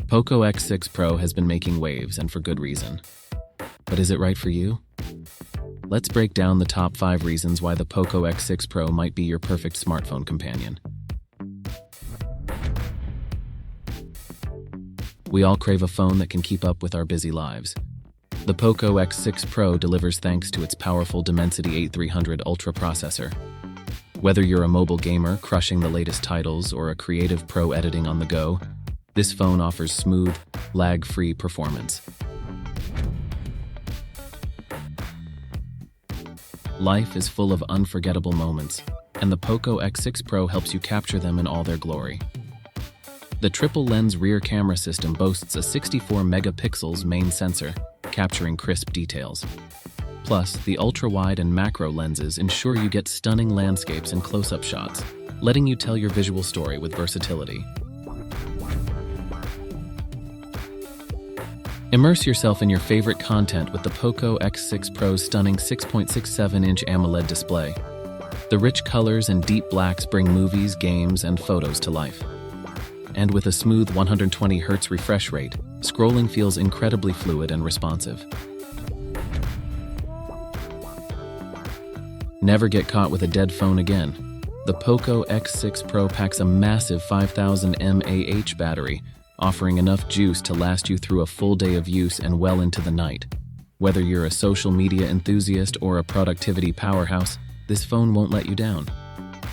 POCO X6 Pro has been making waves, and for good reason. But is it right for you? Let's break down the top 5 reasons why the POCO X6 Pro might be your perfect smartphone companion. We all crave a phone that can keep up with our busy lives. The POCO X6 Pro delivers thanks to its powerful Dimensity 8300 Ultra processor. Whether you're a mobile gamer crushing the latest titles or a creative pro editing on the go, this phone offers smooth, lag-free performance. Life is full of unforgettable moments, and the POCO X6 Pro helps you capture them in all their glory. The triple-lens rear camera system boasts a 64 megapixels main sensor, capturing crisp details. Plus, the ultra-wide and macro lenses ensure you get stunning landscapes and close-up shots, letting you tell your visual story with versatility. Immerse yourself in your favorite content with the POCO X6 Pro's stunning 6.67-inch AMOLED display. The rich colors and deep blacks bring movies, games, and photos to life. And with a smooth 120 Hz refresh rate, scrolling feels incredibly fluid and responsive. Never get caught with a dead phone again. The POCO X6 Pro packs a massive 5000 mAh battery, offering enough juice to last you through a full day of use and well into the night. Whether you're a social media enthusiast or a productivity powerhouse, this phone won't let you down.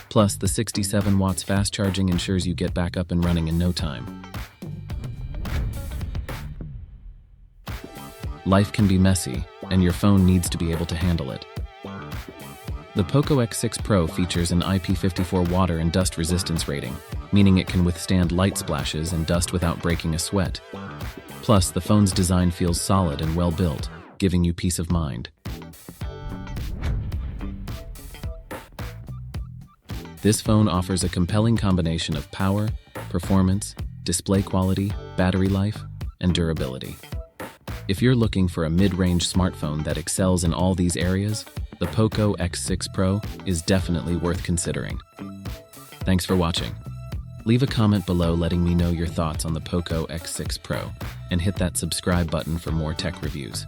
Plus, the 67 watts fast charging ensures you get back up and running in no time. Life can be messy, and your phone needs to be able to handle it. The POCO X6 Pro features an IP54 water and dust resistance rating, meaning it can withstand light splashes and dust without breaking a sweat. Plus, the phone's design feels solid and well-built, giving you peace of mind. This phone offers a compelling combination of power, performance, display quality, battery life, and durability. If you're looking for a mid-range smartphone that excels in all these areas, the POCO X6 Pro is definitely worth considering. Thanks for watching. Leave a comment below letting me know your thoughts on the POCO X6 Pro, and hit that subscribe button for more tech reviews.